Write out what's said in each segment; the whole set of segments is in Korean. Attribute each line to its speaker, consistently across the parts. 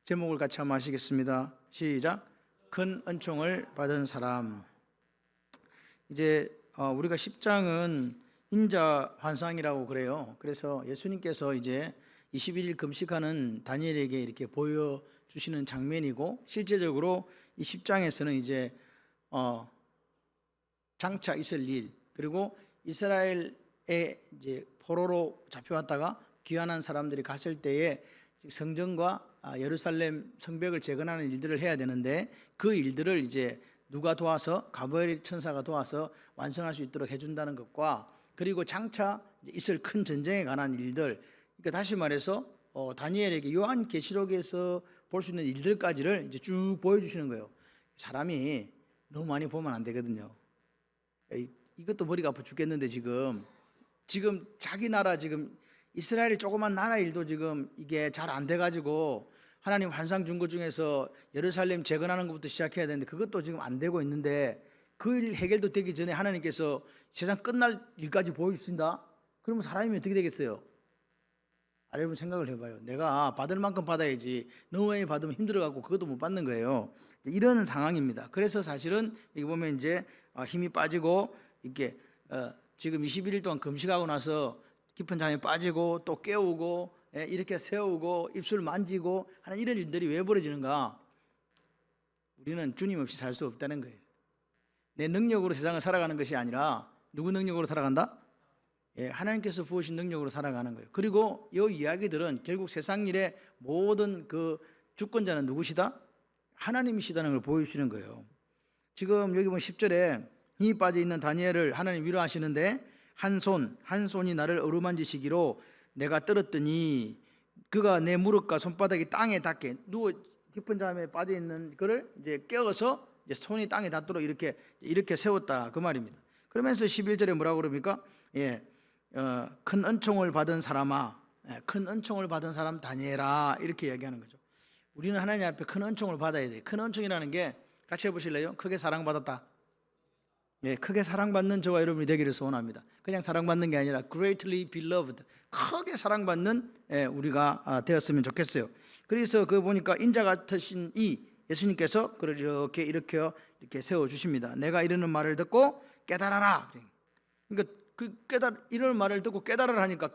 Speaker 1: 제목을 같이 한번 하시겠습니다. 시작. 큰 은총을 받은 사람. 이제 우리가 10장은 인자 환상이라고 그래요. 그래서 예수님께서 이제 21일 금식하는 다니엘에게 이렇게 보여주시는 장면이고, 실제적으로 이 10장에서는 이제 장차 있을 일, 그리고 이스라엘에 이제 포로로 잡혀왔다가 귀환한 사람들이 갔을 때에 성전과 예루살렘 성벽을 재건하는 일들을 해야 되는데, 그 일들을 이제 누가 도와서, 가브리엘 천사가 도와서 완성할 수 있도록 해준다는 것과, 그리고 장차 있을 큰 전쟁에 관한 일들, 그러니까 다시 말해서 다니엘에게 요한계시록에서 볼 수 있는 일들까지를 이제 쭉 보여주시는 거예요. 사람이 너무 많이 보면 안 되거든요. 이것도 머리가 아파 죽겠는데 지금 자기 나라, 지금 이스라엘이 조그만 나라 일도 지금 이게 잘 안 돼가지고 하나님 환상 준 것 중에서 예루살렘 재건하는 것부터 시작해야 되는데 그것도 지금 안 되고 있는데, 그 일 해결도 되기 전에 하나님께서 세상 끝날 일까지 보여주신다? 그러면 사람이 어떻게 되겠어요? 여러분 생각을 해봐요. 내가 받을 만큼 받아야지 너무 많이 받으면 힘들어갖고 그것도 못 받는 거예요. 이런 상황입니다. 그래서 사실은 여기 보면 이제 힘이 빠지고 이렇게 지금 21일 동안 금식하고 나서 깊은 잠에 빠지고 또 깨우고 이렇게 세우고 입술 만지고 하는 이런 일들이 왜 벌어지는가? 우리는 주님 없이 살 수 없다는 거예요. 내 능력으로 세상을 살아가는 것이 아니라 누구 능력으로 살아간다? 하나님께서 부으신 능력으로 살아가는 거예요. 그리고 이 이야기들은 결국 세상 일의 모든 그 주권자는 누구시다? 하나님이시다는 걸 보여주시는 거예요. 지금 여기 보면 10절에 힘이 빠져 있는 다니엘을 하나님 위로하시는데, 한 손이 나를 어루만지시기로 내가 떨었더니 그가 내 무릎과 손바닥이 땅에 닿게, 누워 깊은 잠에 빠져 있는 그를 이제 깨어서 이제 손이 땅에 닿도록 이렇게 세웠다, 그 말입니다. 그러면서 11절에 뭐라고 그럽니까? 큰 은총을 받은 사람아, 큰 은총을 받은 사람 다니엘아, 이렇게 이야기하는 거죠. 우리는 하나님 앞에 큰 은총을 받아야 돼요. 큰 은총이라는 게 같이 해보실래요? 크게 사랑받았다. 크게 사랑받는 저와 여러분이 되기를 소원합니다. 그냥 사랑받는 게 아니라 greatly beloved, 크게 사랑받는 우리가 되었으면 좋겠어요. 그래서 그 보니까 인자 같으신 이 예수님께서 그를 이렇게 세워주십니다. 내가 이러는 말을 듣고 깨달아라. 그러니까 이런 말을 듣고 깨달아라 하니까,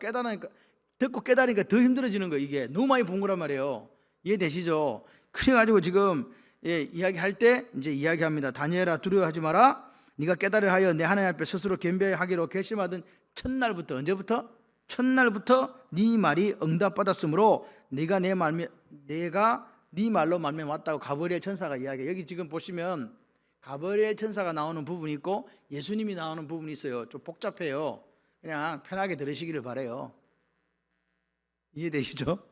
Speaker 1: 듣고 깨달으니까 더 힘들어지는 거예요. 이게 너무 많이 본 거란 말이에요. 이해되시죠? 그래가지고 지금 이야기할 때 이제 이야기합니다. 다니엘아, 두려워하지 마라. 네가 깨달으려 하여 내 하나님 앞에 스스로 겸비하기로 결심하던 첫날부터, 언제부터? 첫날부터 네 말이 응답받았으므로 내가 네 말로 말미암았다고 가브리엘 천사가 이야기해요. 여기 지금 보시면 가브리엘 천사가 나오는 부분이 있고 예수님이 나오는 부분이 있어요. 좀 복잡해요. 그냥 편하게 들으시기를 바라요. 이해되시죠?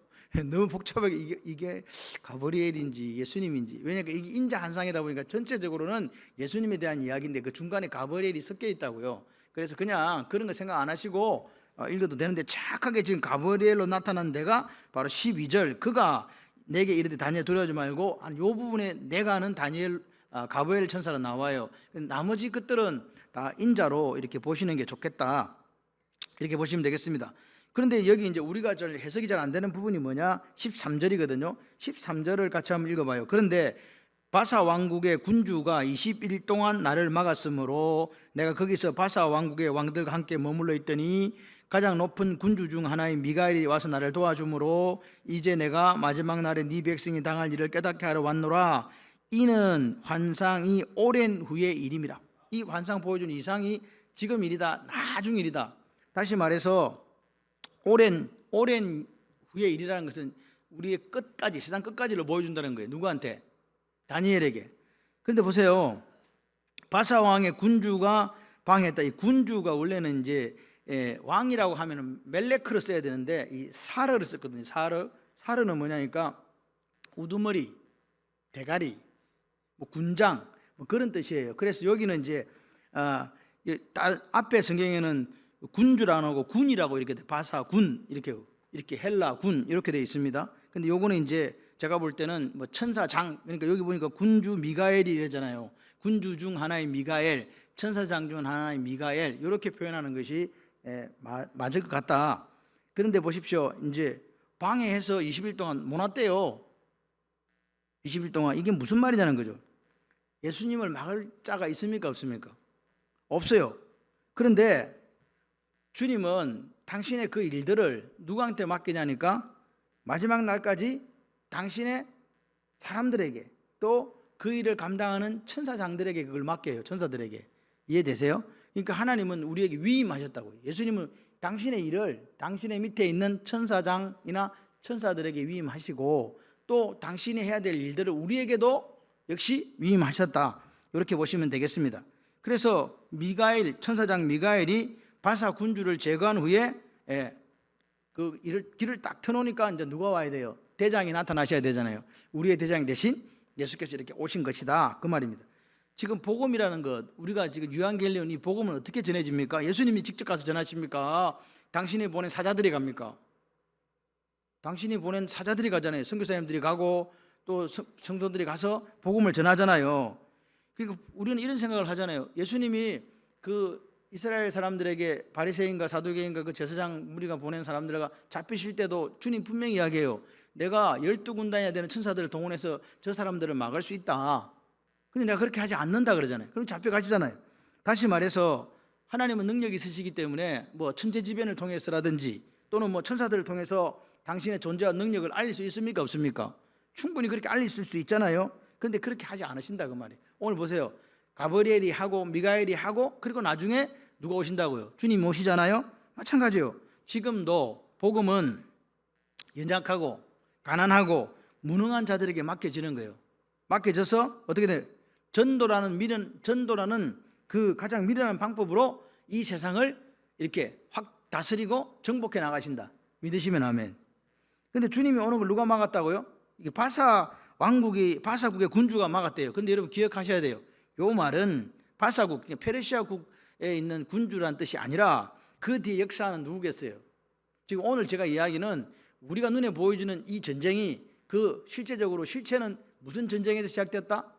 Speaker 1: 너무 복잡하게 이게 가브리엘인지 예수님인지, 왜냐하면 이게 인자 한상이다 보니까 전체적으로는 예수님에 대한 이야기인데 그 중간에 가브리엘이 섞여 있다고요. 그래서 그냥 그런 거 생각 안 하시고 읽어도 되는데, 착하게 지금 가브리엘로 나타난 데가 바로 12절, 그가 내게 이르되 다니엘 두려워하지 말고, 이 부분에 내가 아는 가브리엘 천사가 나와요. 나머지 것들은 다 인자로 이렇게 보시는 게 좋겠다, 이렇게 보시면 되겠습니다. 그런데 여기 이제 우리가 해석이 잘 안 되는 부분이 뭐냐? 13절이거든요. 13절을 같이 한번 읽어봐요. 그런데 바사 왕국의 군주가 21일 동안 나를 막았으므로 내가 거기서 바사 왕국의 왕들과 함께 머물러 있더니 가장 높은 군주 중 하나인 미가엘이 와서 나를 도와주므로 이제 내가 마지막 날에 네 백성이 당할 일을 깨닫게 하러 왔노라. 이는 환상이 오랜 후의 일임이라. 이 환상 보여준 이상이 지금 일이다, 나중 일이다. 다시 말해서 오랜 후의 일이라는 것은 우리의 끝까지, 세상 끝까지를 보여준다는 거예요. 누구한테? 다니엘에게. 그런데 보세요, 바사 왕의 군주가 방해했다. 이 군주가 원래는 이제 왕이라고 하면은 멜레크를 써야 되는데 이 사르를 썼거든요. 사르는 뭐냐니까 우두머리, 대가리, 군장, 그런 뜻이에요. 그래서 여기는 이제 앞에 성경에는 군주라 안 하고 군이라고 이렇게 바사 군, 이렇게 헬라 군 이렇게 되어 있습니다. 근데 요거는 이제 제가 볼 때는 천사장, 그러니까 여기 보니까 군주 미가엘이 이러잖아요. 군주 중 하나인 미가엘, 천사장 중 하나인 미가엘, 이렇게 표현하는 것이 맞을 것 같다. 그런데 보십시오, 이제 방해해서 20일 동안 못 왔대요. 20일 동안. 이게 무슨 말이냐는 거죠. 예수님을 막을 자가 있습니까 없습니까? 없어요. 그런데 주님은 당신의 그 일들을 누구한테 맡기냐니까 마지막 날까지 당신의 사람들에게 또 그 일을 감당하는 천사장들에게 그걸 맡겨요. 천사들에게. 이해되세요? 그러니까 하나님은 우리에게 위임하셨다고요. 예수님은 당신의 일을 당신의 밑에 있는 천사장이나 천사들에게 위임하시고 또 당신이 해야 될 일들을 우리에게도 역시 위임하셨다. 이렇게 보시면 되겠습니다. 그래서 미가엘, 천사장 미가엘이 바사 군주를 제거한 후에 그 길을 딱 터놓으니까 이제 누가 와야 돼요? 대장이 나타나셔야 되잖아요. 우리의 대장 대신 예수께서 이렇게 오신 것이다. 그 말입니다. 지금 복음이라는 것, 우리가 지금 유한겔리온 이 복음은 어떻게 전해집니까? 예수님이 직접 가서 전하십니까? 당신이 보낸 사자들이 갑니까? 당신이 보낸 사자들이 가잖아요. 선교사님들이 가고 또 성도들이 가서 복음을 전하잖아요. 그러니까 우리는 이런 생각을 하잖아요. 예수님이 그 이스라엘 사람들에게 바리새인과 사두개인과 그 제사장 무리가 보낸 사람들과 잡히실 때도 주님 분명히 이야기해요. 내가 12군단이나 되는 천사들을 동원해서 저 사람들을 막을 수 있다. 근데 내가 그렇게 하지 않는다 그러잖아요. 그럼 잡혀가시잖아요. 다시 말해서 하나님은 능력이 있으시기 때문에 뭐 천재지변을 통해서라든지 또는 뭐 천사들을 통해서 당신의 존재와 능력을 알릴 수 있습니까 없습니까? 충분히 그렇게 알릴 수 있잖아요. 그런데 그렇게 하지 않으신다 그 말이에요. 오늘 보세요. 가브리엘이 하고 미가엘이 하고 그리고 나중에 누가 오신다고요? 주님 오시잖아요. 마찬가지예요. 지금도 복음은 연약하고 가난하고 무능한 자들에게 맡겨지는 거예요. 맡겨져서 어떻게 돼요? 전도라는 그 가장 미련한 방법으로 이 세상을 이렇게 확 다스리고 정복해 나가신다. 믿으시면 아멘. 근데 주님이 오는 걸 누가 막았다고요? 이게 바사국의 군주가 막았대요. 근데 여러분 기억하셔야 돼요. 요 말은 바사국, 페르시아국에 있는 군주란 뜻이 아니라 그 뒤에 역사는 누구겠어요? 지금 오늘 제가 이야기는 우리가 눈에 보여주는 이 전쟁이 그 실제적으로 실체는 무슨 전쟁에서 시작됐다?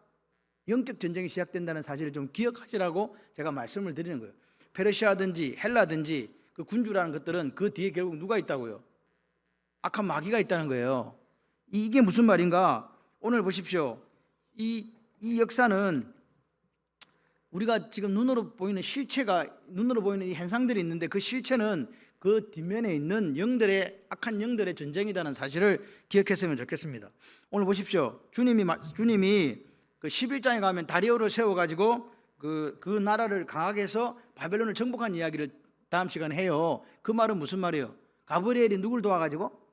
Speaker 1: 영적 전쟁이 시작된다는 사실을 좀 기억하시라고 제가 말씀을 드리는 거예요. 페르시아든지 헬라든지 그 군주라는 것들은 그 뒤에 결국 누가 있다고요? 악한 마귀가 있다는 거예요. 이게 무슨 말인가? 오늘 보십시오. 이 역사는 우리가 지금 눈으로 보이는 이 현상들이 있는데 그 실체는 그 뒷면에 있는 악한 영들의 전쟁이라는 사실을 기억했으면 좋겠습니다. 오늘 보십시오. 주님이 그 11장에 가면 다리오를 세워가지고 그 나라를 강하게 해서 바벨론을 정복한 이야기를 다음 시간에 해요. 그 말은 무슨 말이에요? 가브리엘이 누굴 도와가지고?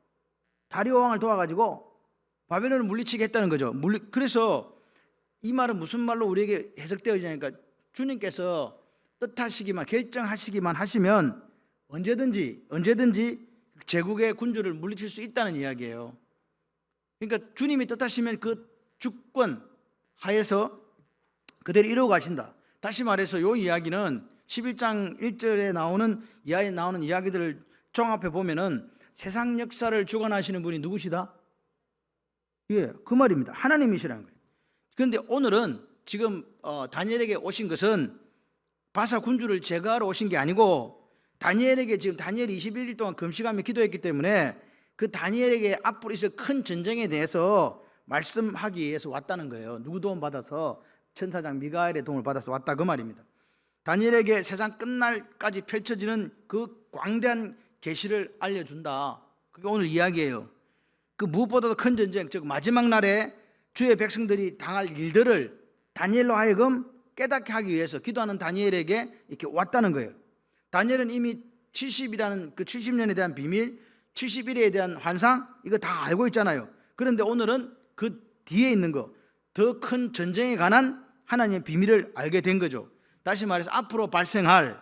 Speaker 1: 다리오 왕을 도와가지고 바벨론을 물리치게 했다는 거죠. 그래서 이 말은 무슨 말로 우리에게 해석되어지냐니까 주님께서 뜻하시기만 결정하시기만 하시면 언제든지 제국의 군주를 물리칠 수 있다는 이야기예요. 그러니까 주님이 뜻하시면 그 주권 하에서 그대로 이루어 가신다. 다시 말해서 이 이야기는 11장 1절에 나오는 이야기들을 종합해 보면은 세상 역사를 주관하시는 분이 누구시다? 예, 그 말입니다. 하나님이시라는 거예요. 그런데 오늘은 지금 다니엘에게 오신 것은 바사 군주를 제거하러 오신 게 아니고 다니엘에게 지금 다니엘이 21일 동안 금식하며 기도했기 때문에 그 다니엘에게 앞으로 있을 큰 전쟁에 대해서 말씀하기 위해서 왔다는 거예요. 누구 도움 받아서? 천사장 미가엘의 도움을 받아서 왔다 그 말입니다. 다니엘에게 세상 끝날까지 펼쳐지는 그 광대한 계시를 알려준다. 그게 오늘 이야기예요. 그 무엇보다도 큰 전쟁, 즉 마지막 날에 주의 백성들이 당할 일들을 다니엘로 하여금 깨닫게 하기 위해서 기도하는 다니엘에게 이렇게 왔다는 거예요. 다니엘은 이미 70이라는 그 70년에 대한 비밀, 71회에 대한 환상 이거 다 알고 있잖아요. 그런데 오늘은 그 뒤에 있는 거, 더 큰 전쟁에 관한 하나님의 비밀을 알게 된 거죠. 다시 말해서 앞으로 발생할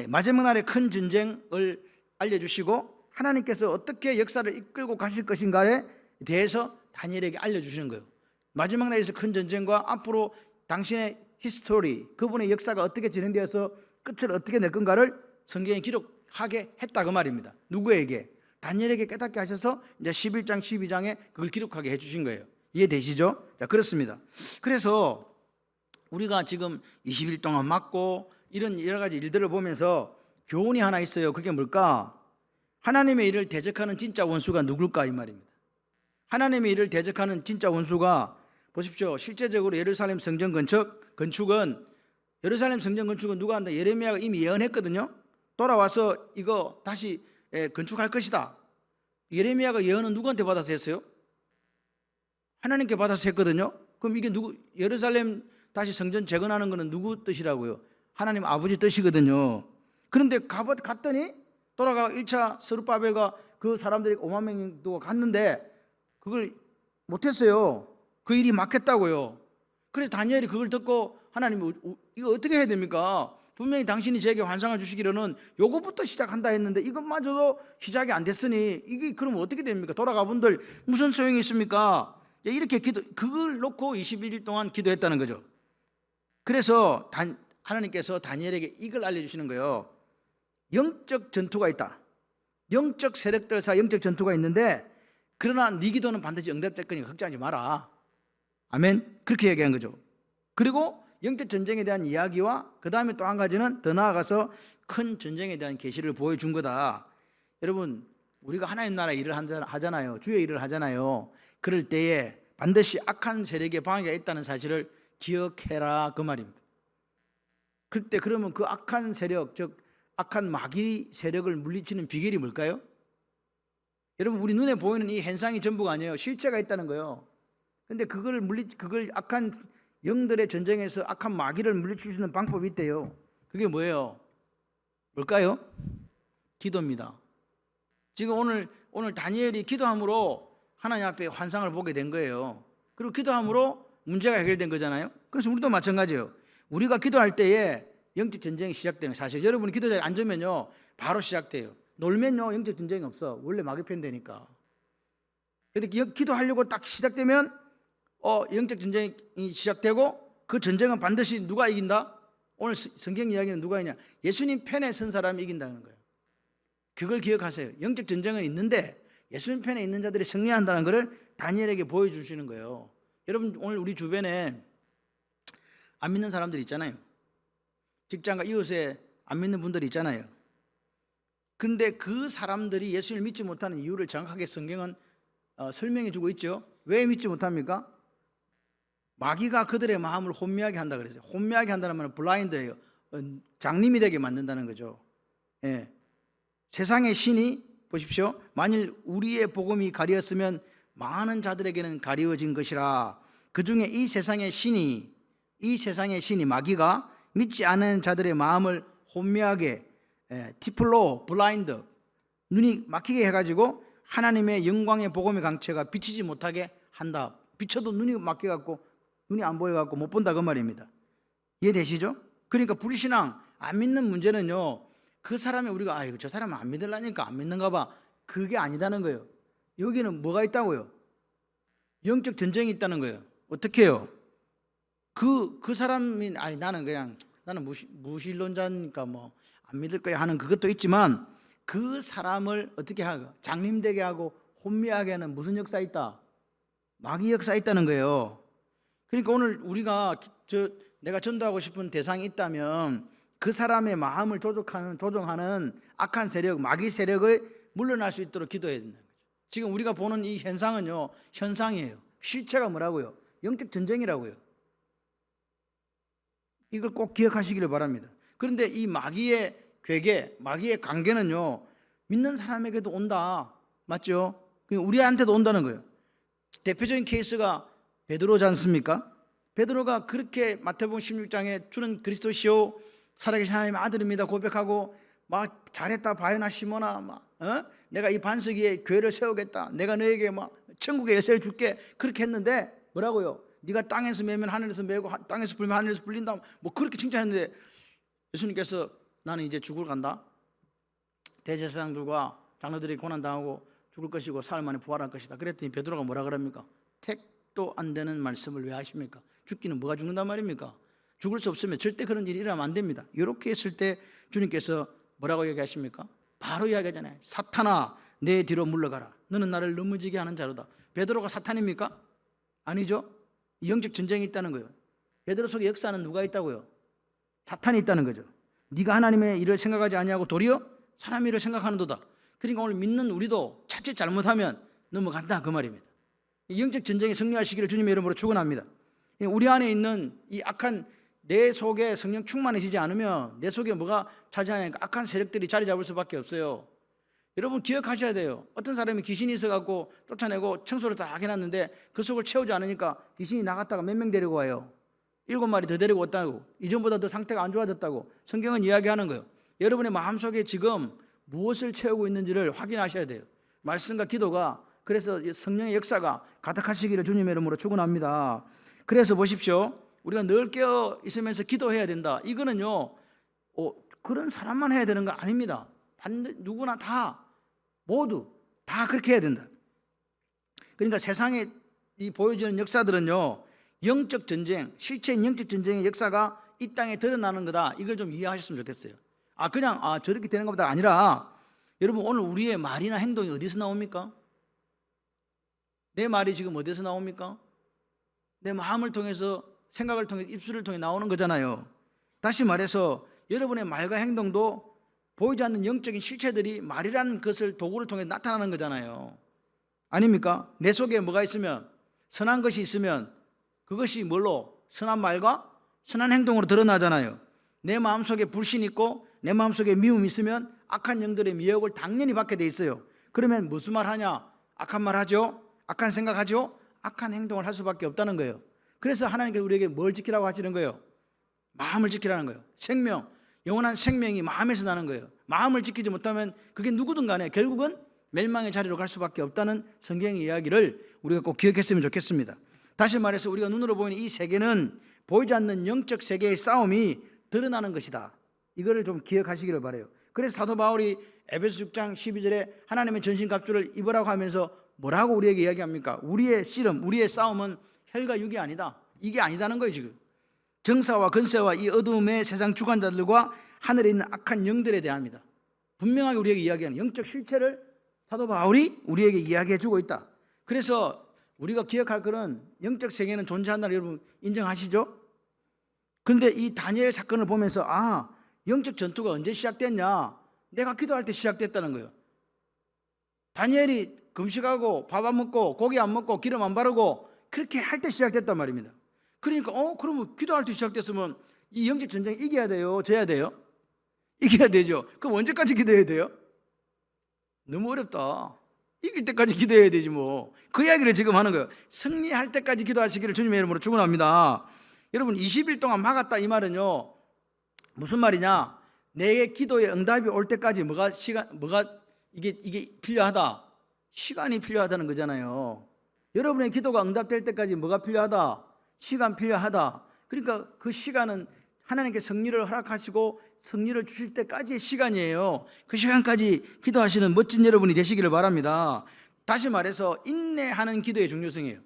Speaker 1: 마지막 날의 큰 전쟁을 알려주시고 하나님께서 어떻게 역사를 이끌고 가실 것인가에 대해서 다니엘에게 알려주시는 거예요. 마지막 날에서 큰 전쟁과 앞으로 당신의 히스토리, 그분의 역사가 어떻게 진행되어서 끝을 어떻게 낼 건가를 성경에 기록하게 했다 그 말입니다. 누구에게? 다니엘에게 깨닫게 하셔서 이제 11장 12장에 그걸 기록하게 해주신 거예요. 이해되시죠? 자, 그렇습니다. 그래서 우리가 지금 20일 동안 맞고 이런 여러 가지 일들을 보면서 교훈이 하나 있어요. 그게 뭘까? 하나님의 일을 대적하는 진짜 원수가 누굴까 이 말입니다. 하나님의 일을 대적하는 진짜 원수가 보십시오. 실제적으로 예루살렘 성전 건축은 예루살렘 성전 건축은 누가 한다? 예레미야가 이미 예언했거든요. 돌아와서 이거 다시 건축할 것이다. 예레미야가 예언은 누구한테 받아서 했어요? 하나님께 받아서 했거든요. 그럼 이게 예루살렘 다시 성전 재건하는 것은 누구 뜻이라고요? 하나님 아버지 뜻이거든요. 그런데 갔더니 돌아가 1차 스룹바벨과 그 사람들이 5만 명도 갔는데 그걸 못했어요. 그 일이 막혔다고요. 그래서 다니엘이 그걸 듣고 하나님 이거 어떻게 해야 됩니까? 분명히 당신이 제게 환상을 주시기로는 요거부터 시작한다 했는데 이것마저도 시작이 안 됐으니 이게 그럼 어떻게 됩니까? 돌아가 분들 무슨 소용이 있습니까? 이렇게 그걸 놓고 21일 동안 기도했다는 거죠. 그래서 하나님께서 다니엘에게 이걸 알려주시는 거예요. 영적 전투가 있다. 영적 세력들 사이 영적 전투가 있는데 그러나 네 기도는 반드시 응답될 거니까 걱정하지 마라. 아멘. 그렇게 얘기한 거죠. 그리고 영적 전쟁에 대한 이야기와 그 다음에 또 한 가지는 더 나아가서 큰 전쟁에 대한 계시를 보여준 거다. 여러분 우리가 하나님 나라 일을 하잖아요. 주의 일을 하잖아요. 그럴 때에 반드시 악한 세력의 방해가 있다는 사실을 기억해라 그 말입니다. 그때 그러면 그 악한 세력, 즉 악한 마귀 세력을 물리치는 비결이 뭘까요? 여러분 우리 눈에 보이는 이 현상이 전부가 아니에요. 실체가 있다는 거예요. 근데 그걸 악한 영들의 전쟁에서 악한 마귀를 물리칠 수 있는 방법이 있대요. 그게 뭐예요? 뭘까요? 기도입니다. 지금 오늘 다니엘이 기도함으로 하나님 앞에 환상을 보게 된 거예요. 그리고 기도함으로 문제가 해결된 거잖아요. 그래서 우리도 마찬가지예요. 우리가 기도할 때에 영적 전쟁이 시작되는 사실. 여러분이 기도 자리에 앉으면요 바로 시작돼요. 놀면요 영적 전쟁이 없어. 원래 마귀 편 되니까. 그런데 기도하려고 딱 시작되면 영적 전쟁이 시작되고 그 전쟁은 반드시 누가 이긴다? 오늘 성경 이야기는 누가 이기냐? 예수님 편에 선 사람이 이긴다는 거예요. 그걸 기억하세요. 영적 전쟁은 있는데 예수님 편에 있는 자들이 승리한다는 것을 다니엘에게 보여주시는 거예요. 여러분 오늘 우리 주변에 안 믿는 사람들 있잖아요. 직장과 이웃에 안 믿는 분들이 있잖아요. 그런데 그 사람들이 예수를 믿지 못하는 이유를 정확하게 성경은 설명해 주고 있죠. 왜 믿지 못합니까? 마귀가 그들의 마음을 혼미하게 한다 그랬어요. 혼미하게 한다는 말은 블라인드예요. 장님이 되게 만든다는 거죠. 예. 세상의 신이 보십시오. 만일 우리의 복음이 가리었으면 많은 자들에게는 가리워진 것이라. 그 중에 이 세상의 신이 마귀가 믿지 않은 자들의 마음을 혼미하게 티플로 블라인드 눈이 막히게 해가지고 하나님의 영광의 복음의 강체가 비치지 못하게 한다. 비쳐도 눈이 막혀갖고 눈이 안 보여갖고 못 본다 그 말입니다. 이해되시죠? 그러니까 불신앙 안 믿는 문제는요 그 사람이 우리가 저 사람은 안 믿으려니까 안 믿는가 봐 그게 아니다는 거예요. 여기는 뭐가 있다고요? 영적 전쟁이 있다는 거예요. 어떻게 해요? 그 사람이 나는 무신론자니까 뭐 안 믿을 거야 하는 그것도 있지만 그 사람을 어떻게 하고 장님되게 하고 혼미하게 하는 무슨 역사 있다? 마귀 역사 있다는 거예요. 그러니까 오늘 우리가 내가 전도하고 싶은 대상이 있다면 그 사람의 마음을 조종하는 악한 세력, 마귀 세력을 물러날 수 있도록 기도해야 된다는 거죠. 지금 우리가 보는 이 현상은요 현상이에요. 실체가 뭐라고요? 영적 전쟁이라고요. 이걸 꼭 기억하시기를 바랍니다. 그런데 이 마귀의 괴계, 마귀의 관계는요 믿는 사람에게도 온다. 맞죠? 우리한테도 온다는 거예요. 대표적인 케이스가 베드로지 않습니까? 베드로가 그렇게 마태복음 16장에 주는 그리스도시요 살아계신 하나님의 아들입니다 고백하고 막 잘했다 바요나 시몬아 내가 이 반석 위에 교회를 세우겠다. 내가 너에게 천국의 열쇠를 줄게. 그렇게 했는데 뭐라고요? 네가 땅에서 매면 하늘에서 매고 땅에서 불면 하늘에서 불린다. 그렇게 칭찬했는데 예수님께서 나는 이제 죽을 간다. 대제사장들과 장로들이 고난당하고 죽을 것이고 사흘 만에 부활할 것이다. 그랬더니 베드로가 뭐라 그럽니까? 택도 안 되는 말씀을 왜 하십니까? 죽기는 뭐가 죽는단 말입니까? 죽을 수 없으면 절대 그런 일이 일어나면 안 됩니다. 이렇게 했을 때 주님께서 뭐라고 얘기하십니까? 바로 이야기하잖아요. 사탄아 내 뒤로 물러가라. 너는 나를 넘어지게 하는 자로다. 베드로가 사탄입니까? 아니죠. 영적 전쟁이 있다는 거예요. 베드로 속에 역사는 누가 있다고요? 사탄이 있다는 거죠. 네가 하나님의 일을 생각하지 아니하고 도리어 사람의 일을 생각하는도다. 그러니까 오늘 믿는 우리도 자칫 잘못하면 넘어간다 그 말입니다. 영적 전쟁에 승리하시기를 주님의 이름으로 축원합니다. 우리 안에 있는 이 악한 내 속에 성령 충만해지지 않으면 내 속에 뭐가 차지하니까 악한 세력들이 자리 잡을 수밖에 없어요. 여러분 기억하셔야 돼요. 어떤 사람이 귀신이 있어갖고 쫓아내고 청소를 다 해놨는데 그 속을 채우지 않으니까 귀신이 나갔다가 몇 명 데리고 와요. 7마리 더 데리고 왔다고, 이전보다 더 상태가 안 좋아졌다고 성경은 이야기하는 거예요. 여러분의 마음속에 지금 무엇을 채우고 있는지를 확인하셔야 돼요. 말씀과 기도가, 그래서 성령의 역사가 가득하시기를 주님의 이름으로 축원합니다. 그래서 보십시오. 우리가 늘 깨어 있으면서 기도해야 된다. 이거는요, 그런 사람만 해야 되는 거 아닙니다. 누구나 다, 모두 다 그렇게 해야 된다. 그러니까 세상에 이 보여지는 역사들은요, 영적 전쟁, 실체인 영적 전쟁의 역사가 이 땅에 드러나는 거다. 이걸 좀 이해하셨으면 좋겠어요. 그냥 저렇게 되는 것보다 아니라, 여러분 오늘 우리의 말이나 행동이 어디서 나옵니까? 내 말이 지금 어디서 나옵니까? 내 마음을 통해서, 생각을 통해서, 입술을 통해 나오는 거잖아요. 다시 말해서 여러분의 말과 행동도 보이지 않는 영적인 실체들이 말이라는 것을 도구를 통해 나타나는 거잖아요. 아닙니까? 내 속에 뭐가 있으면, 선한 것이 있으면 그것이 뭘로? 선한 말과 선한 행동으로 드러나잖아요. 내 마음속에 불신이 있고 내 마음속에 미움이 있으면 악한 영들의 미혹을 당연히 받게 돼 있어요. 그러면 무슨 말 하냐? 악한 말 하죠? 악한 생각하죠? 악한 행동을 할 수밖에 없다는 거예요. 그래서 하나님께서 우리에게 뭘 지키라고 하시는 거예요? 마음을 지키라는 거예요. 생명, 영원한 생명이 마음에서 나는 거예요. 마음을 지키지 못하면 그게 누구든 간에 결국은 멸망의 자리로 갈 수밖에 없다는 성경의 이야기를 우리가 꼭 기억했으면 좋겠습니다. 다시 말해서 우리가 눈으로 보이는 이 세계는 보이지 않는 영적 세계의 싸움이 드러나는 것이다. 이거를 좀 기억하시기를 바라요. 그래서 사도 바울이 에베소 6장 12절에 하나님의 전신갑주를 입으라고 하면서 뭐라고 우리에게 이야기합니까? 우리의 씨름, 우리의 싸움은 혈과 육이 아니다. 이게 아니다는 거예요. 지금 정사와 건세와 이 어둠의 세상 주관자들과 하늘에 있는 악한 영들에 대합니다. 분명하게 우리에게 이야기하는 영적 실체를 사도 바울이 우리에게 이야기해 주고 있다. 그래서 우리가 기억할 것은 영적 세계는 존재한다는 여러분 인정하시죠? 그런데 이 다니엘 사건을 보면서 영적 전투가 언제 시작됐냐? 내가 기도할 때 시작됐다는 거예요. 다니엘이 금식하고 밥 안 먹고 고기 안 먹고 기름 안 바르고 그렇게 할 때 시작됐단 말입니다. 그러니까 그러면 기도할 때 시작됐으면 이 영적 전쟁 이겨야 돼요? 져야 돼요? 이겨야 되죠. 그럼 언제까지 기도해야 돼요? 너무 어렵다. 이길 때까지 기도해야 되지 뭐. 그 이야기를 지금 하는 거예요. 승리할 때까지 기도하시기를 주님의 이름으로 축원합니다. 여러분 20일 동안 막았다 이 말은요, 무슨 말이냐? 내 기도의 응답이 올 때까지 이게 필요하다. 시간이 필요하다는 거잖아요. 여러분의 기도가 응답될 때까지 뭐가 필요하다? 시간 필요하다. 그러니까 그 시간은 하나님께 승리를 허락하시고 승리를 주실 때까지의 시간이에요. 그 시간까지 기도하시는 멋진 여러분이 되시기를 바랍니다. 다시 말해서 인내하는 기도의 중요성이에요.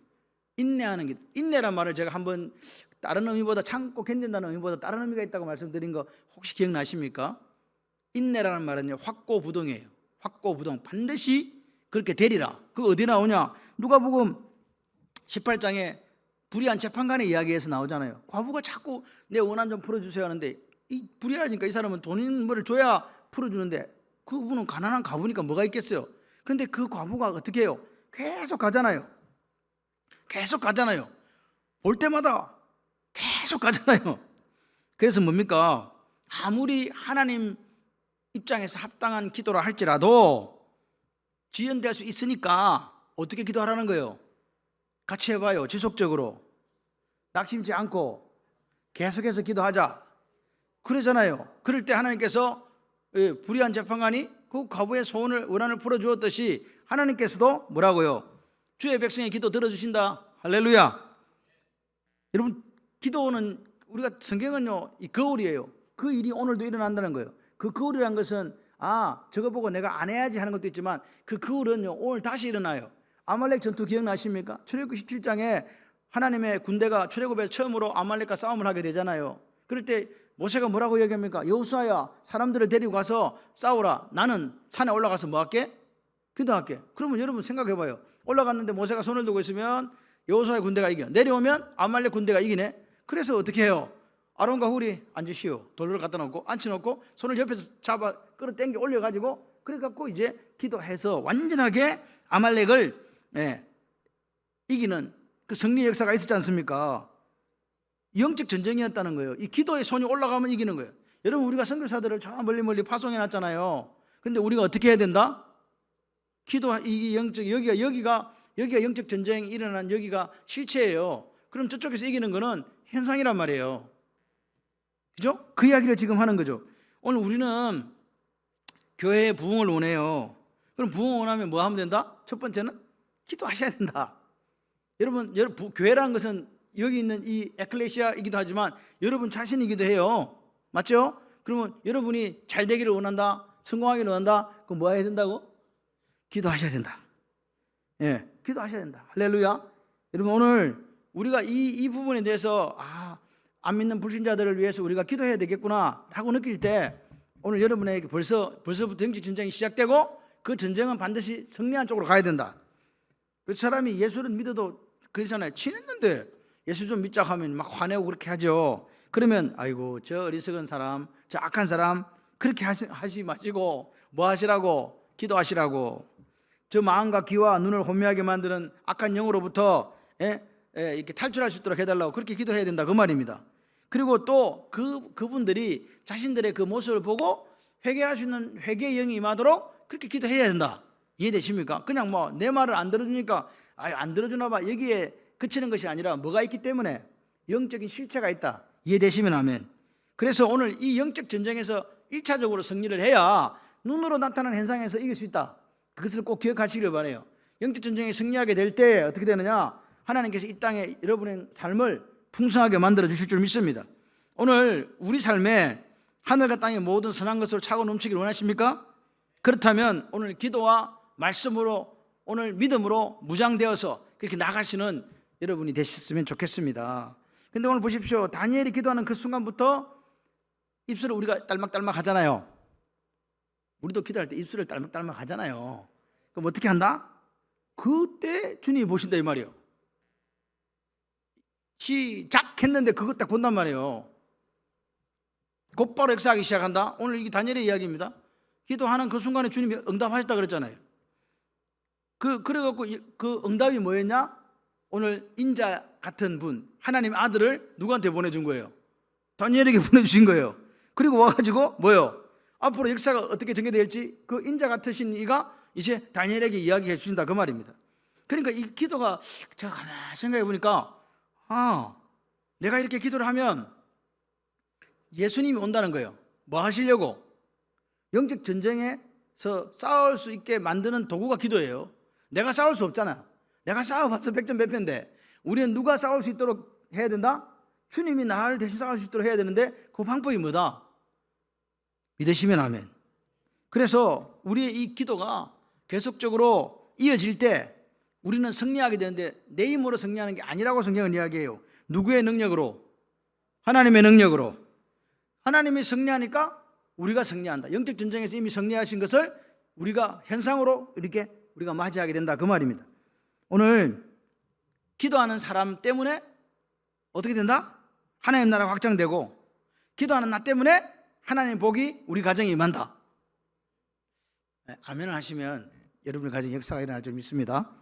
Speaker 1: 인내하는 기도. 인내란 말을 제가 한번 다른 의미보다 참고 견딘다는 의미보다 다른 의미가 있다고 말씀드린 거 혹시 기억나십니까? 인내라는 말은요, 확고부동이에요. 확고부동. 반드시 그렇게 되리라. 그거 어디 나오냐? 누가복음 18장에 불의한 재판관의 이야기에서 나오잖아요. 과부가 자꾸 내 원한 좀 풀어주세요 하는데, 이 불의하니까 이 사람은 돈을 줘야 풀어주는데 그분은 가난한 과부니까 뭐가 있겠어요. 근데 그 과부가 어떻게 해요? 계속 가잖아요. 계속 가잖아요. 볼 때마다 계속 가잖아요. 그래서 뭡니까? 아무리 하나님 입장에서 합당한 기도라 할지라도 지연될 수 있으니까 어떻게 기도하라는 거예요? 같이 해봐요. 지속적으로 낙심치 않고 계속해서 기도하자 그러잖아요. 그럴 때 하나님께서 불의한 재판관이 그 과부의 소원을 원한을 풀어주었듯이 하나님께서도 뭐라고요? 주의 백성의 기도 들어주신다. 할렐루야. 여러분 기도는 우리가 성경은요 이 거울이에요. 그 일이 오늘도 일어난다는 거예요. 그 거울이라는 것은 저거 보고 내가 안 해야지 하는 것도 있지만 그 거울은요 오늘 다시 일어나요. 아말렉 전투 기억나십니까? 출애굽기 17장에 하나님의 군대가 출애굽에서 처음으로 아말렉과 싸움을 하게 되잖아요. 그럴 때 모세가 뭐라고 얘기합니까? 여호수아야, 사람들을 데리고 가서 싸우라. 나는 산에 올라가서 뭐 할게? 기도할게. 그러면 여러분 생각해봐요. 올라갔는데 모세가 손을 들고 있으면 여호수아의 군대가 이겨. 내려오면 아말렉 군대가 이기네. 그래서 어떻게 해요? 아론과 훌이 앉으시오. 돌을 갖다 놓고 앉혀놓고 손을 옆에서 잡아 끌어당겨 올려가지고 그래갖고 이제 기도해서 완전하게 아말렉을 이기는 그 승리의 역사가 있었지 않습니까? 영적 전쟁이었다는 거예요. 이 기도의 손이 올라가면 이기는 거예요. 여러분, 우리가 선교사들을 저 멀리 파송해 놨잖아요. 근데 우리가 어떻게 해야 된다? 기도, 이 영적, 여기가 영적 전쟁이 일어난 여기가 실체예요. 그럼 저쪽에서 이기는 거는 현상이란 말이에요. 그죠? 그 이야기를 지금 하는 거죠. 오늘 우리는 교회의 부흥을 원해요. 그럼 부흥을 원하면 뭐 하면 된다? 첫 번째는 기도하셔야 된다. 여러분, 교회라는 것은 여기 있는 이 에클레시아이기도 하지만 여러분 자신이기도 해요. 맞죠? 그러면 여러분이 잘 되기를 원한다, 성공하기를 원한다, 그럼 뭐 해야 된다고? 기도하셔야 된다. 예, 기도하셔야 된다. 할렐루야. 여러분, 오늘 우리가 이 부분에 대해서 안 믿는 불신자들을 위해서 우리가 기도해야 되겠구나 라고 느낄 때 오늘 여러분에게 벌써부터 영적 전쟁이 시작되고 그 전쟁은 반드시 승리한 쪽으로 가야 된다. 그 사람이 예수를 믿어도 그렇잖아요. 친했는데 예수 좀 믿자 하면 막 화내고 그렇게 하죠. 그러면 아이고 저 어리석은 사람, 저 악한 사람 그렇게 하시 마시고 뭐 하시라고? 기도하시라고. 저 마음과 귀와 눈을 혼미하게 만드는 악한 영으로부터 이렇게 탈출할 수 있도록 해달라고 그렇게 기도해야 된다 그 말입니다. 그리고 또 그분들이 자신들의 그 모습을 보고 회개할 수 있는 회개의 영이 임하도록 그렇게 기도해야 된다. 이해되십니까? 그냥 뭐 내 말을 안 들어주니까 안 들어주나 봐 여기에 그치는 것이 아니라 뭐가 있기 때문에 영적인 실체가 있다. 이해되시면 아멘. 그래서 오늘 이 영적 전쟁에서 1차적으로 승리를 해야 눈으로 나타나는 현상에서 이길 수 있다. 그것을 꼭 기억하시길 바라요. 영적 전쟁에 승리하게 될 때 어떻게 되느냐? 하나님께서 이 땅에 여러분의 삶을 풍성하게 만들어 주실 줄 믿습니다. 오늘 우리 삶에 하늘과 땅의 모든 선한 것으로 차고 넘치기를 원하십니까? 그렇다면 오늘 기도와 말씀으로 오늘 믿음으로 무장되어서 그렇게 나가시는 여러분이 되셨으면 좋겠습니다. 근데 오늘 보십시오. 다니엘이 기도하는 그 순간부터 입술을 우리가 딸막딸막 하잖아요. 우리도 기도할 때 입술을 딸막딸막 하잖아요. 그럼 어떻게 한다? 그때 주님이 보신다 이 말이에요. 시작 했는데 그것 딱 본단 말이에요. 곧바로 역사하기 시작한다. 오늘 이게 다니엘의 이야기입니다. 기도하는 그 순간에 주님이 응답하셨다 그랬잖아요. 그래갖고 그 응답이 뭐였냐? 오늘 인자 같은 분, 하나님의 아들을 누구한테 보내준 거예요? 다니엘에게 보내주신 거예요. 그리고 와가지고 뭐요? 앞으로 역사가 어떻게 전개될지 그 인자 같으신 이가 이제 다니엘에게 이야기해 주신다 그 말입니다. 그러니까 이 기도가 제가 가만히 생각해 보니까 내가 이렇게 기도를 하면 예수님이 온다는 거예요. 뭐 하시려고? 영적 전쟁에서 싸울 수 있게 만드는 도구가 기도예요. 내가 싸울 수 없잖아. 내가 싸워봤자 백전백패인데 우리는 누가 싸울 수 있도록 해야 된다? 주님이 나를 대신 싸울 수 있도록 해야 되는데 그 방법이 뭐다? 믿으시면 아멘. 그래서 우리의 이 기도가 계속적으로 이어질 때 우리는 승리하게 되는데 내 힘으로 승리하는 게 아니라고 성경은 이야기해요. 누구의 능력으로? 하나님의 능력으로. 하나님이 승리하니까 우리가 승리한다. 영적 전쟁에서 이미 승리하신 것을 우리가 현상으로 이렇게 우리가 맞이하게 된다 그 말입니다. 오늘 기도하는 사람 때문에 어떻게 된다? 하나님 나라가 확장되고 기도하는 나 때문에 하나님 복이 우리 가정에 임한다. 아멘을 하시면 여러분의 가정에 역사가 일어날 줄 믿습니다.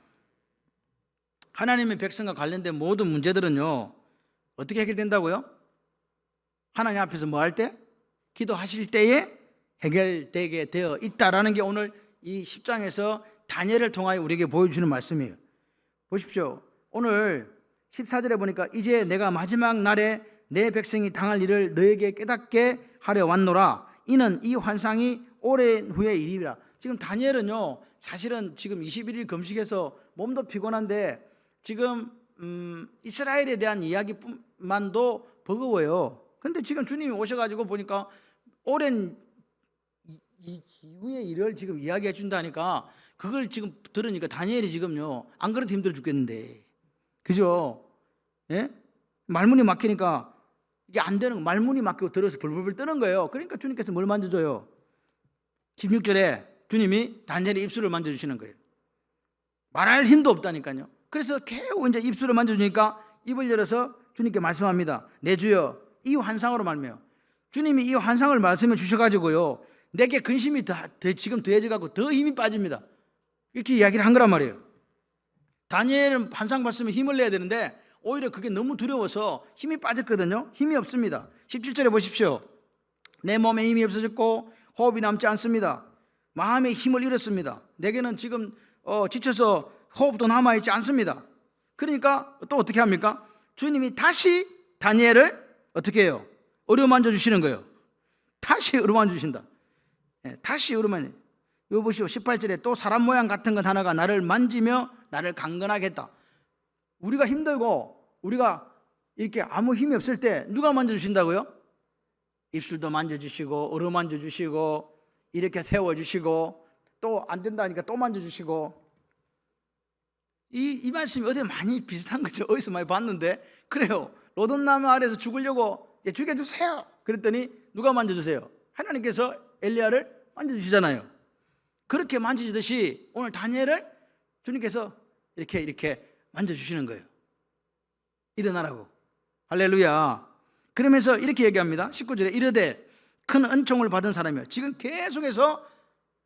Speaker 1: 하나님의 백성과 관련된 모든 문제들은요 어떻게 해결된다고요? 하나님 앞에서 뭐 할 때? 기도하실 때에 해결되게 되어 있다라는 게 오늘 이 10장에서 다니엘을 통하여 우리에게 보여주는 말씀이에요. 보십시오. 오늘 14절에 보니까 이제 내가 마지막 날에 내 백성이 당할 일을 너에게 깨닫게 하려 왔노라. 이는 이 환상이 오랜 후의 일이라. 지금 다니엘은요 사실은 지금 21일 금식해서 몸도 피곤한데 지금 이스라엘에 대한 이야기만도 버거워요. 근데 지금 주님이 오셔가지고 보니까 오랜 이후의 일을 지금 이야기해 준다니까 그걸 지금 들으니까 다니엘이 지금요 안 그래도 힘들어 죽겠는데 그죠? 예? 말문이 막히니까 이게 안 되는 거 말문이 막히고 들어서 벌벌 떠는 거예요. 그러니까 주님께서 뭘 만져줘요? 16절에 주님이 다니엘의 입술을 만져주시는 거예요. 말할 힘도 없다니까요. 그래서 겨우 이제 입술을 만져주니까 입을 열어서 주님께 말씀합니다. 내 주여 이 환상으로 말미암아 주님이 이 환상을 말씀해 주셔가지고요 내게 근심이 지금 더해져가고 더 힘이 빠집니다. 이렇게 이야기를 한 거란 말이에요. 다니엘은 환상 봤으면 힘을 내야 되는데 오히려 그게 너무 두려워서 힘이 빠졌거든요. 힘이 없습니다. 17절에 보십시오. 내 몸에 힘이 없어졌고 호흡이 남지 않습니다. 마음의 힘을 잃었습니다. 내게는 지금 지쳐서 호흡도 남아있지 않습니다. 그러니까 또 어떻게 합니까? 주님이 다시 다니엘을 어떻게 해요? 어루만져 주시는 거예요. 다시 어루만져 주신다. 다시 어루만져. 이거 보시오. 18절에 또 사람 모양 같은 것 하나가 나를 만지며 나를 강건하게 했다. 우리가 힘들고 우리가 이렇게 아무 힘이 없을 때 누가 만져주신다고요? 입술도 만져주시고 어루만져주시고 이렇게 세워주시고 또 안 된다니까 또 만져주시고. 이 말씀이 어디 많이 비슷한 거죠. 어디서 많이 봤는데. 그래요. 로돈나무 아래에서 죽으려고 죽여주세요 그랬더니 누가 만져주세요? 하나님께서 엘리야를 만져주시잖아요. 그렇게 만지시듯이 오늘 다니엘을 주님께서 이렇게 만져주시는 거예요. 일어나라고. 할렐루야. 그러면서 이렇게 얘기합니다. 19절에 이르되 큰 은총을 받은 사람이요. 지금 계속해서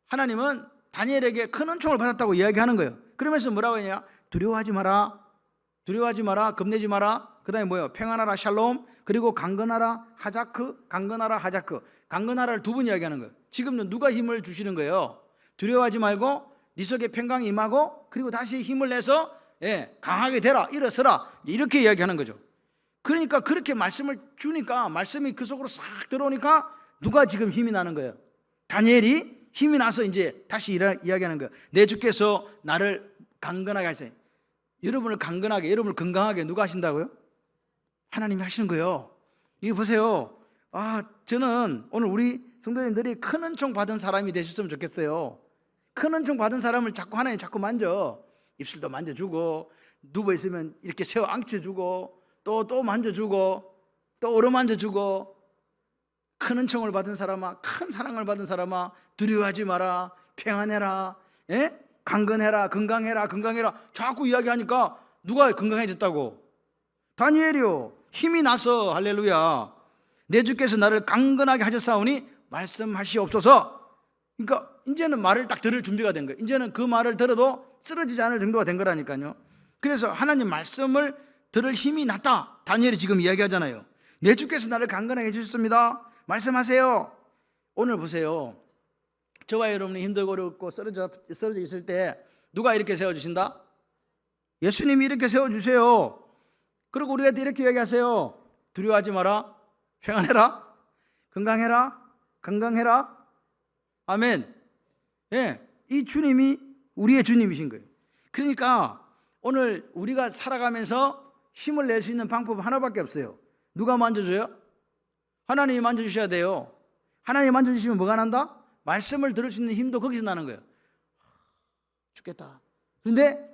Speaker 1: 하나님은 다니엘에게 큰 은총을 받았다고 이야기하는 거예요. 그러면서 뭐라고 하냐? 두려워하지 마라. 두려워하지 마라. 겁내지 마라. 그 다음에 뭐예요? 평안하라 샬롬. 그리고 강건하라 하자크. 강건하라 하자크. 강건하라를 두 번 이야기하는 거예요. 지금은 누가 힘을 주시는 거예요? 두려워하지 말고 네 속에 평강이 임하고 그리고 다시 힘을 내서 강하게 되라. 일어서라. 이렇게 이야기하는 거죠. 그러니까 그렇게 말씀을 주니까 말씀이 그 속으로 싹 들어오니까 누가 지금 힘이 나는 거예요? 다니엘이 힘이 나서 이제 다시 이야기하는 거예요. 내 주께서 나를 강건하게 하세요. 여러분을 강건하게, 여러분을 건강하게 누가 하신다고요? 하나님이 하시는 거예요. 이거 보세요. 저는 오늘 우리 성도님들이 큰 은총 받은 사람이 되셨으면 좋겠어요. 큰 은총 받은 사람을 하나님 자꾸 만져. 입술도 만져주고 누워있으면 이렇게 세워 앉혀주고 또 만져주고 또 어루만져주고. 큰 은총을 받은 사람아, 큰 사랑을 받은 사람아, 두려워하지 마라. 평안해라. 강건해라. 건강해라. 자꾸 이야기하니까 누가 건강해졌다고? 다니엘이요. 힘이 나서. 할렐루야. 내 주께서 나를 강건하게 하셨사오니 말씀하시옵소서. 그러니까 이제는 말을 딱 들을 준비가 된 거예요. 이제는 그 말을 들어도 쓰러지지 않을 정도가 된 거라니까요. 그래서 하나님 말씀을 들을 힘이 났다. 다니엘이 지금 이야기하잖아요. 내 주께서 나를 강건하게 해주셨습니다. 말씀하세요. 오늘 보세요. 저와 여러분이 힘들고 어렵고 쓰러져 있을 때 누가 이렇게 세워주신다? 예수님이 이렇게 세워주세요. 그리고 우리가 이렇게 이야기하세요. 두려워하지 마라. 평안해라. 건강해라. 아멘. 이 주님이 우리의 주님이신 거예요. 그러니까 오늘 우리가 살아가면서 힘을 낼 수 있는 방법은 하나밖에 없어요. 누가 만져줘요? 하나님이 만져주셔야 돼요. 하나님이 만져주시면 뭐가 난다? 말씀을 들을 수 있는 힘도 거기서 나는 거예요. 죽겠다. 그런데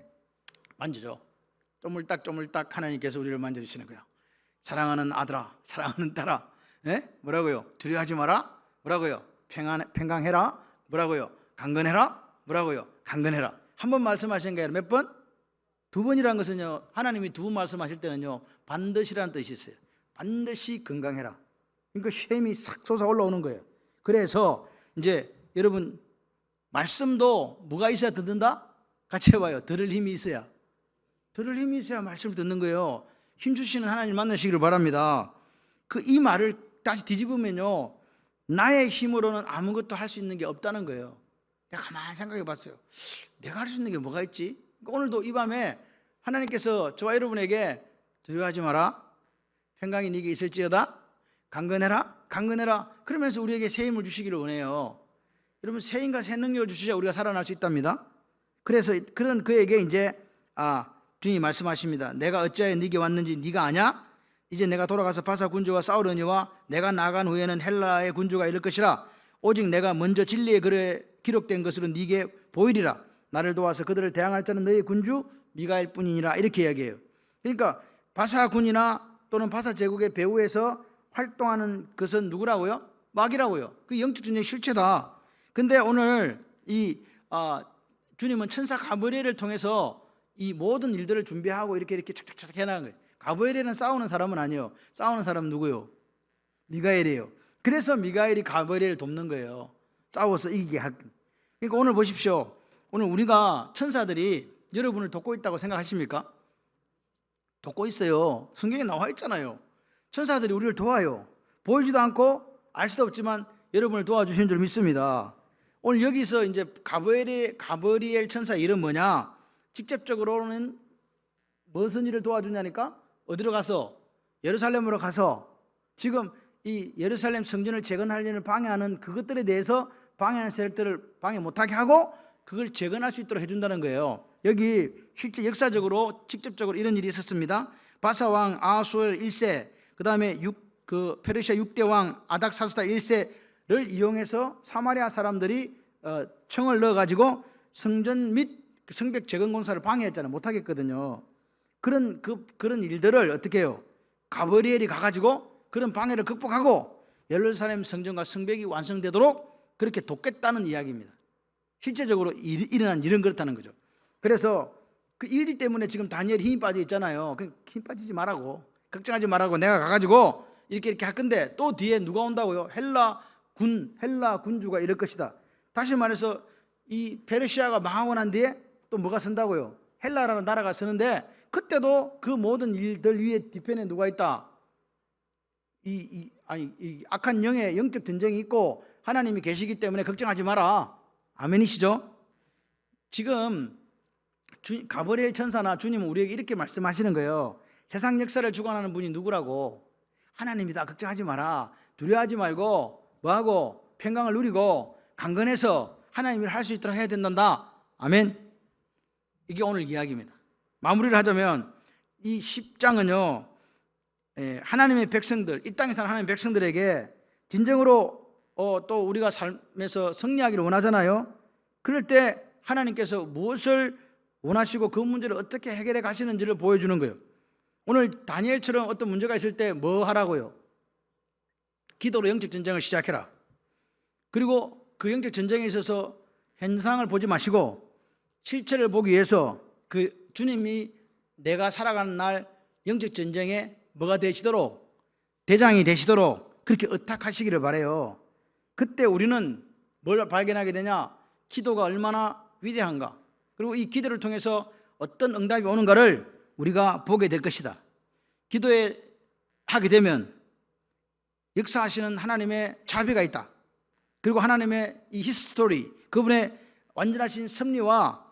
Speaker 1: 만져줘. 쪼물딱 하나님께서 우리를 만져주시는 거예요. 사랑하는 아들아, 사랑하는 딸아, 뭐라고요? 두려워하지 마라. 뭐라고요? 평강해라. 뭐라고요? 강건해라. 뭐라고요? 강건해라. 한 번 말씀하신 게 아니라 몇 번? 두 번이라는 것은요, 하나님이 두 번 말씀하실 때는요, 반드시라는 뜻이 있어요. 반드시 건강해라. 그러니까 쉼이 싹 솟아 올라오는 거예요. 그래서 이제 여러분 말씀도 뭐가 있어야 듣는다? 같이 해봐요. 들을 힘이 있어야. 들을 힘이 있어야 말씀을 듣는 거예요. 힘 주시는 하나님 만나시기를 바랍니다. 이 말을 다시 뒤집으면요, 나의 힘으로는 아무것도 할 수 있는 게 없다는 거예요. 내가 가만히 생각해 봤어요. 내가 할 수 있는 게 뭐가 있지? 오늘도 이 밤에 하나님께서 저와 여러분에게 두려워하지 마라. 평강이 네게 있을지어다. 강건해라. 그러면서 우리에게 새 힘을 주시기를 원해요. 여러분 새 힘과 새 능력을 주시자 우리가 살아날 수 있답니다. 그래서 그런 그에게 이제 주님이 말씀하십니다. 내가 어찌하여 네게 왔는지 네가 아냐? 이제 내가 돌아가서 바사 군주와 싸우려니와 내가 나간 후에는 헬라의 군주가 이를 것이라. 오직 내가 먼저 진리의 글에 기록된 것으로 네게 보이리라. 나를 도와서 그들을 대항할 자는 너희 군주 미가엘 뿐이니라. 이렇게 이야기해요. 그러니까 바사 군이나 또는 바사 제국의 배후에서 활동하는 것은 누구라고요? 마귀라고요. 그 영적 전쟁의 실체다. 근데 오늘 주님은 천사 가브리엘을 통해서 이 모든 일들을 준비하고 이렇게 착착착 해나간 거예요. 가브리엘은 싸우는 사람은 아니에요. 싸우는 사람은 누구요? 미가엘이에요. 그래서 미가엘이 가브리엘을 돕는 거예요. 싸워서 이기게 할. 그러니까 오늘 보십시오. 오늘 우리가 천사들이 여러분을 돕고 있다고 생각하십니까? 돕고 있어요. 성경에 나와 있잖아요. 천사들이 우리를 도와요. 보이지도 않고 알 수도 없지만 여러분을 도와주신 줄 믿습니다. 오늘 여기서 이제 가브리엘 천사 이름 뭐냐? 직접적으로는 무슨 일을 도와주냐니까 어디로 가서 예루살렘으로 가서 지금 이 예루살렘 성전을 재건하려는 방해하는 그것들에 대해서 방해하는 세력들을 방해 못하게 하고 그걸 재건할 수 있도록 해준다는 거예요. 여기 실제 역사적으로 직접적으로 이런 일이 있었습니다. 바사왕 아하수엘 1세, 그 다음에 페르시아 6대 왕 아닥사스다 1세를 이용해서 사마리아 사람들이 청을 넣어가지고 성전 및 성벽 재건 공사를 방해했잖아요. 못하겠거든요. 그런 일들을 어떻게 해요? 가브리엘이 가가지고 그런 방해를 극복하고 예루살렘 성전과 성벽이 완성되도록 그렇게 돕겠다는 이야기입니다. 실제적으로 일어난 일은 그렇다는 거죠. 그래서 그 일 때문에 지금 다니엘이 힘이 빠져 있잖아요. 힘 빠지지 말라고, 걱정하지 말라고, 내가 가가지고 이렇게 할 건데 또 뒤에 누가 온다고요? 헬라 군주가 이럴 것이다. 다시 말해서 이 페르시아가 망하고 난 뒤에 또 뭐가 선다고요? 헬라라는 나라가 서는데 그때도 그 모든 일들 위에 뒤편에 누가 있다? 이 악한 영의 영적 전쟁이 있고 하나님이 계시기 때문에 걱정하지 마라. 아멘이시죠? 지금 가브리엘 천사나 주님은 우리에게 이렇게 말씀하시는 거예요. 세상 역사를 주관하는 분이 누구라고? 하나님이다. 걱정하지 마라. 두려워하지 말고 뭐하고 평강을 누리고 강건해서 하나님 일을 할 수 있도록 해야 된단다. 아멘. 이게 오늘 이야기입니다. 마무리를 하자면 이 10장은요 하나님의 백성들, 이 땅에 사는 하나님의 백성들에게 진정으로 또 우리가 삶에서 승리하기를 원하잖아요. 그럴 때 하나님께서 무엇을 원하시고 그 문제를 어떻게 해결해 가시는지를 보여주는 거예요. 오늘 다니엘처럼 어떤 문제가 있을 때 뭐 하라고요? 기도로 영적 전쟁을 시작해라. 그리고 그 영적 전쟁에 있어서 현상을 보지 마시고 실체를 보기 위해서 그 주님이 내가 살아가는 날 영적 전쟁에 뭐가 되시도록, 대장이 되시도록 그렇게 의탁하시기를 바라요. 그때 우리는 뭘 발견하게 되냐? 기도가 얼마나 위대한가, 그리고 이 기도를 통해서 어떤 응답이 오는가를 우리가 보게 될 것이다. 기도에 하게 되면 역사하시는 하나님의 자비가 있다. 그리고 하나님의 이 히스토리, 그분의 완전하신 섭리와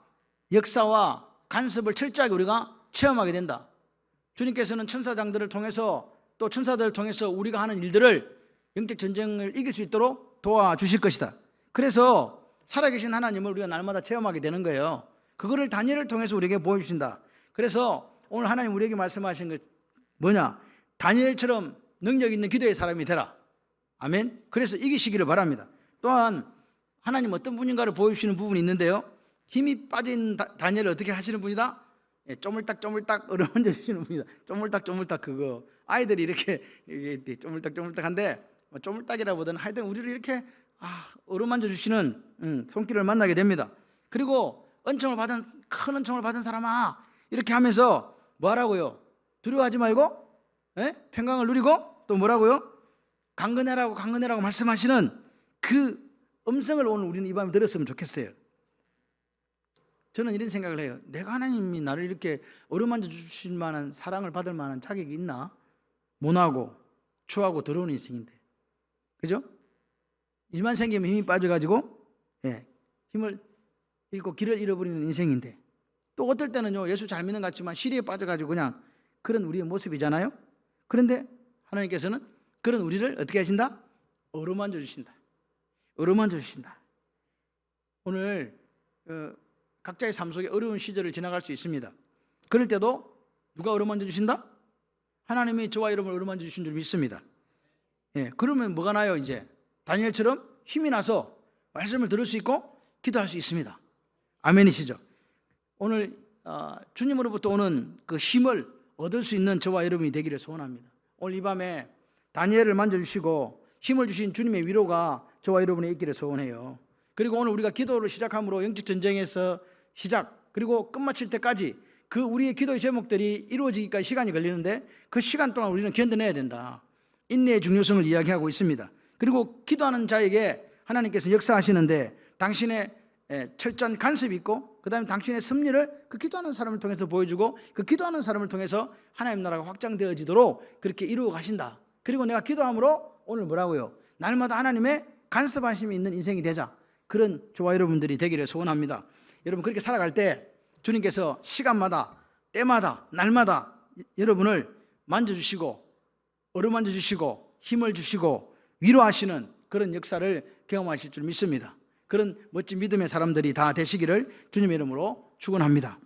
Speaker 1: 역사와 간섭을 철저하게 우리가 체험하게 된다. 주님께서는 천사장들을 통해서 또 천사들을 통해서 우리가 하는 일들을 영적 전쟁을 이길 수 있도록 도와주실 것이다. 그래서 살아계신 하나님을 우리가 날마다 체험하게 되는 거예요. 그거를 다니엘을 통해서 우리에게 보여주신다. 그래서 오늘 하나님 우리에게 말씀하신 것 뭐냐? 다니엘처럼 능력 있는 기도의 사람이 되라. 아멘. 그래서 이기시기를 바랍니다. 또한 하나님 어떤 분인가를 보여주시는 부분이 있는데요, 힘이 빠진 다니엘을 어떻게 하시는 분이다? 쪼물딱 어루만져 주시는 분이다. 쪼물딱 그거 아이들이 이렇게 쪼물딱한데 쪼물딱이라보다는 하여튼 우리를 이렇게 어루만져 주시는 손길을 만나게 됩니다. 그리고 큰 은총을 받은 사람아, 이렇게 하면서 뭐하라고요? 두려워하지 말고 평강을 누리고 또 뭐라고요? 강건해라고 말씀하시는 그 음성을 오늘 우리는 이 밤에 들었으면 좋겠어요. 저는 이런 생각을 해요. 내가 하나님이 나를 이렇게 어루만져 주실 만한, 사랑을 받을 만한 자격이 있나? 모나고 추하고 더러운 인생인데, 그죠? 일만 생기면 힘이 빠져가지고 힘을 잃고 길을 잃어버리는 인생인데, 또 어떨 때는요 예수 잘 믿는 것 같지만 시리에 빠져가지고 그냥 그런 우리의 모습이잖아요. 그런데 하나님께서는 그런 우리를 어떻게 하신다? 어루만져 주신다. 오늘 각자의 삶 속에 어려운 시절을 지나갈 수 있습니다. 그럴 때도 누가 어루만져 주신다? 하나님이 저와 여러분을 어루만져 주신 줄 믿습니다. 그러면 뭐가 나요? 이제 다니엘처럼 힘이 나서 말씀을 들을 수 있고 기도할 수 있습니다. 아멘이시죠? 오늘 주님으로부터 오는 그 힘을 얻을 수 있는 저와 여러분이 되기를 소원합니다. 오늘 이 밤에 다니엘을 만져주시고 힘을 주신 주님의 위로가 저와 여러분의 있기를 소원해요. 그리고 오늘 우리가 기도를 시작함으로 영적 전쟁에서 시작, 그리고 끝마칠 때까지 그 우리의 기도의 제목들이 이루어지기까지 시간이 걸리는데 그 시간 동안 우리는 견뎌내야 된다. 인내의 중요성을 이야기하고 있습니다. 그리고 기도하는 자에게 하나님께서 역사하시는데 당신의 철저한 간섭이 있고 그다음에 당신의 섭리를 그 기도하는 사람을 통해서 보여주고 그 기도하는 사람을 통해서 하나님 나라가 확장되어지도록 그렇게 이루어 가신다. 그리고 내가 기도함으로 오늘 뭐라고요? 날마다 하나님의 간섭하심이 있는 인생이 되자. 그런 저와 여러분들이 되기를 소원합니다. 여러분 그렇게 살아갈 때 주님께서 시간마다 때마다 날마다 여러분을 만져주시고 어루만져 주시고 힘을 주시고 위로하시는 그런 역사를 경험하실 줄 믿습니다. 그런 멋진 믿음의 사람들이 다 되시기를 주님의 이름으로 축원합니다.